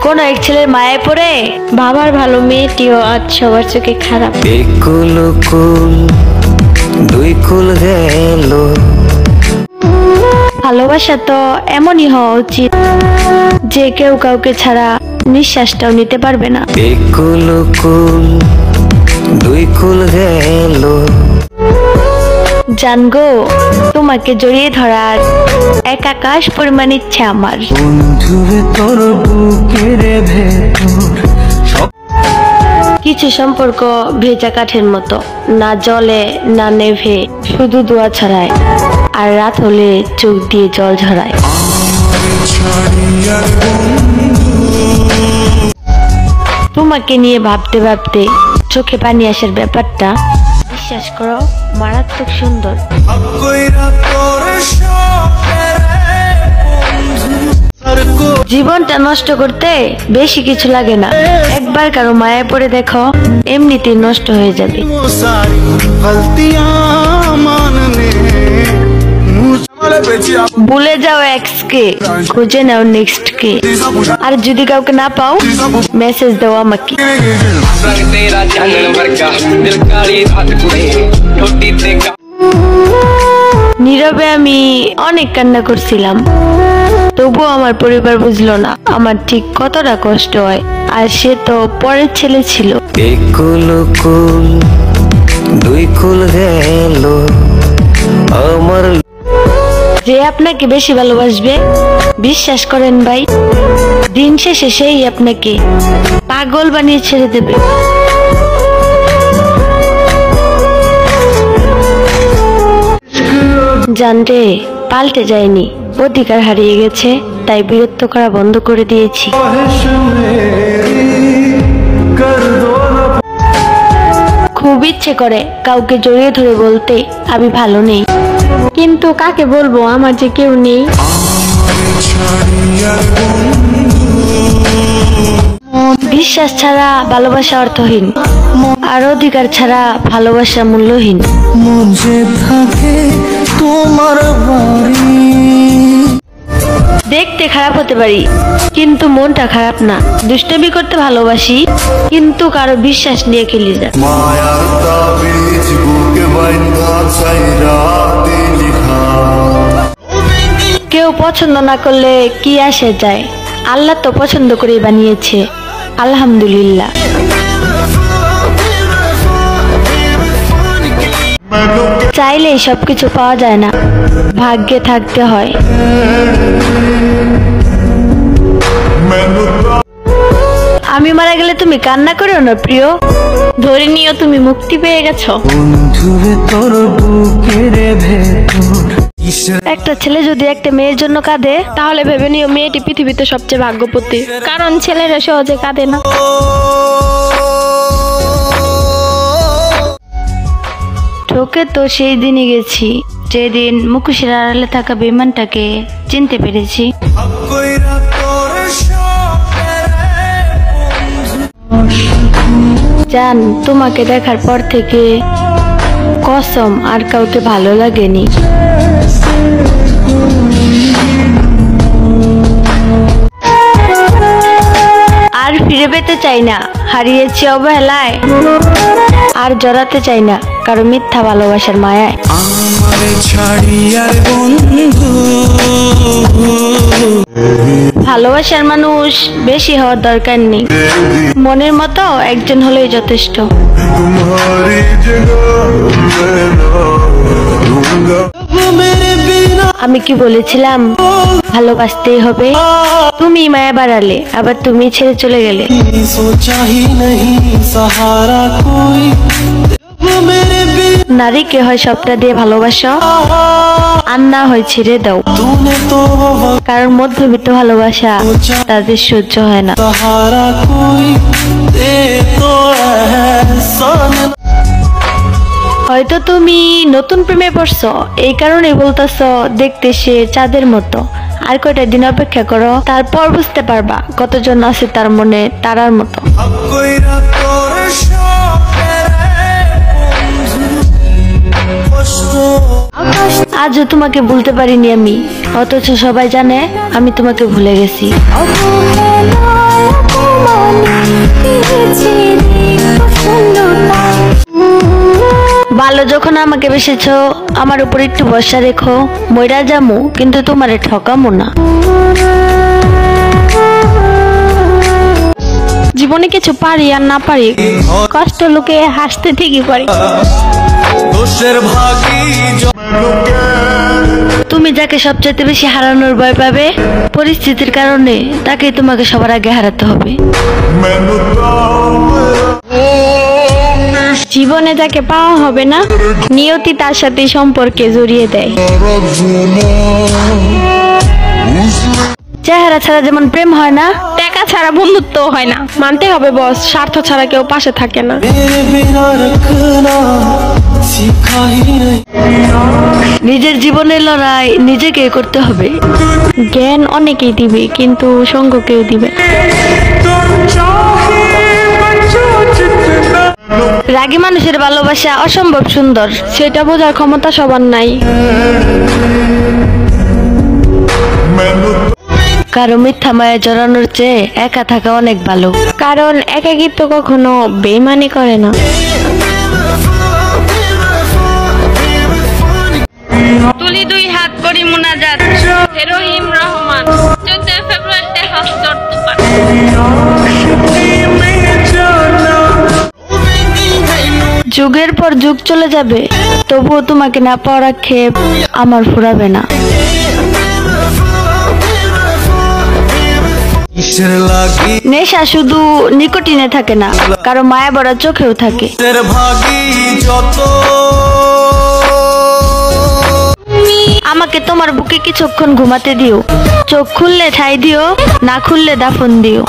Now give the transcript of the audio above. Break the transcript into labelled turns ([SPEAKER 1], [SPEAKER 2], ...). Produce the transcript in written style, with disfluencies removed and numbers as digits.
[SPEAKER 1] কোন এক ছেলের মায়ায় পড়ে বাবার ভালো মেয়েটিও আজ সবার চোখে খারাপ। দুই কুল গেল। ভালোবাসা তো এমনই হওয়া উচিত যে কেউ কাউকে ছাড়া নিঃশ্বাসটাও নিতে পারবে না। দুই কুল গেল। জানগো, তোমাকে জড়িয়ে ধরার এক আকাশ পরিমাণ ইচ্ছা আমার। কিছু সম্পর্ক ভেজা কাঠের মতো, না জলে না নেভে, শুধু দোয়া ছড়ায়, আর রাত হলে চোখ দিয়ে জল ঝরায়। তোমাকে নিয়ে ভাবতে ভাবতে চোখে পানি আসার ব্যাপারটা, বিশ্বাস করো, মারাত্মক সুন্দর। জীবনটা নষ্ট করতে বেশি কিছু লাগে না, একবার কারো মায়ায় পড়ে দেখো, এমনিতেই নষ্ট হয়ে যাবে। ভুলে যাও এক্স কে, খুঁজে নাও নেক্সট কে। আর যদি কাউকে না পাও, মেসেজ দাও আমাকে। নীরবে আমি অনেক কান্না করছিলাম, তবুও আমার পরিবার বুঝলো না আমার ঠিক কতটা কষ্ট হয়। আর সে তো পরের ছেলে ছিল। দুই কুল গেল আমার। যে আপনাকে বেশি ভালোবাসবে, বিশ্বাস করেন ভাই, দিন শেষে সেই আপনাকে পাগল বানিয়ে ছেড়ে দেবে। জানতে পাল্টে যায়নি, অধিকার হারিয়ে গেছে, তাই বিরক্ত করা বন্ধ করে দিয়েছি। খুব ইচ্ছে করে কাউকে জড়িয়ে ধরে বলতে আমি ভালো নেই, কিন্তু কাকে বলবো, আমার যে কেউ নেই। বিশ্বাস ছাড়া ভালোবাসা অর্থহীন, আর অধিকার ছাড়া ভালোবাসা মূল্যহীন। দেখতে খারাপ হতে পারি, কিন্তু মনটা খারাপ না। দুষ্টমি করতে ভালোবাসি, কিন্তু কারো বিশ্বাস নিয়ে খেলি না। কেউ পছন্দ না করলে কি আসে যায়, আল্লাহ তো পছন্দ করে বানিয়েছে, আলহামদুলিল্লাহ। চাইলেই সবকিছু পাওয়া যায় না, ভাগ্যে থাকতে হয়। আমি মারা গেলে তুমি কান্না করো না প্রিয়, ধরে নিও তুমি মুক্তি পেয়ে গেছো। একটা ছেলে যদি একটা মেয়ের জন্য কাঁদে, তাহলে ভেবে নিও মেয়েটি পৃথিবীতে সবচেয়ে ভাগ্যবতী, কারণ ছেলেরা সহজে কাঁদে না। ঠকে তো সেই দিনই গেছি, যেদিন মুখোশের আড়ালে থাকা বেঈমানটাকে চিনতে পেরেছি। জান, তোমাকে দেখার পর থেকে কসম আর কাউকে ভালো লাগেনি। আর ফিরে পেতে চাই না, হারিয়েছি অবহেলায়, আর জড়াতে চাই না কারো মিথ্যা ভালোবাসার মায়ায়। ভালোবাসার মানুষ বেশি হওয়ার দরকার নেই, মনের মতো একজন হলেই যথেষ্ট। আমি কি বলেছিলাম ভালোবাসতেই হবে? তুমি মায়া বাড়ালে, আবার তুমি ছেড়ে চলে গেলে। নারীকে হয় সবটা দিয়ে ভালোবাসো, আর না হয় ছেড়ে দাও, কারণ মধ্যবিত্ত ভালোবাসা তাদের সহ্য হয় না। হয়তো তুমি নতুন প্রেমে পড়ছো, এই কারণে বলতেছো দেখতে সে চাঁদের মতো। আর কয়টা দিন অপেক্ষা করো, তারপর বুঝতে পারবা কতজন আছে তার মনে তারার মতো। আজও তোমাকে ভুলতে পারিনি আমি, অথচ সবাই জানে আমি তোমাকে ভুলে গেছি। ভালো যখন আমাকে বেসেছো, আমার উপর একটু ভরসা রেখো, মইরা যামু কিন্তু তোমারে ঠকামো না।
[SPEAKER 2] জীবনে কিছু পারি আর না পারি, কষ্ট লোকে হাসতে ঠিকই পারি।
[SPEAKER 1] তুমি যাকে সবচেয়ে বেশি হারানোর ভয় পাবে, পরিস্থিতির কারণে তাকে তোমাকে সবার আগে হারাতে হবে।
[SPEAKER 2] জীবনে যাকে পাওয়া হবে না, নিয়তি তার সাথে সম্পর্কে জড়িয়ে দেয়।
[SPEAKER 1] চেহারা ছাড়া যেমন প্রেম হয় না,
[SPEAKER 2] টাকা ছাড়া বন্ধুত্ব হয় না। মানতে হবে বস, স্বার্থ ছাড়া কেউ পাশে থাকে না।
[SPEAKER 1] নিজের জীবনের লড়াই নিজেকে করতে হবে।
[SPEAKER 2] জ্ঞান অনেকেই দিবে, কিন্তু সঙ্গ কেউ দিবে।
[SPEAKER 1] রাগী মানুষের ভালোবাসা অসম্ভব সুন্দর,
[SPEAKER 2] সেটা বোঝার ক্ষমতা সবার নাই।
[SPEAKER 1] কারো মিথ্যা মায়া জড়ানোর চেয়ে একা থাকা অনেক ভালো।
[SPEAKER 2] কারণ একাকিত্ব কখনো বেইমানি করে না।
[SPEAKER 3] তুলি দুই হাত করি মুনাজাত, হে রহিম রহমান, 14 ফেব্রুয়ারিতে হস্তর তুফান।
[SPEAKER 1] যুগের পর যুগ চলে যাবে, তবুও তোমাকে না পাওয়ার আক্ষেপ আমার ফুরাবে না। নেশা শুধু নিকোটিনে থাকে না, কারো মায়া ভরা চোখেও থাকে। আমাকে তোমার বুকে কিছুক্ষণ ঘুমাতে দিও, চোখ খুললে ঠাই দিও, না খুললে দাফন দিও।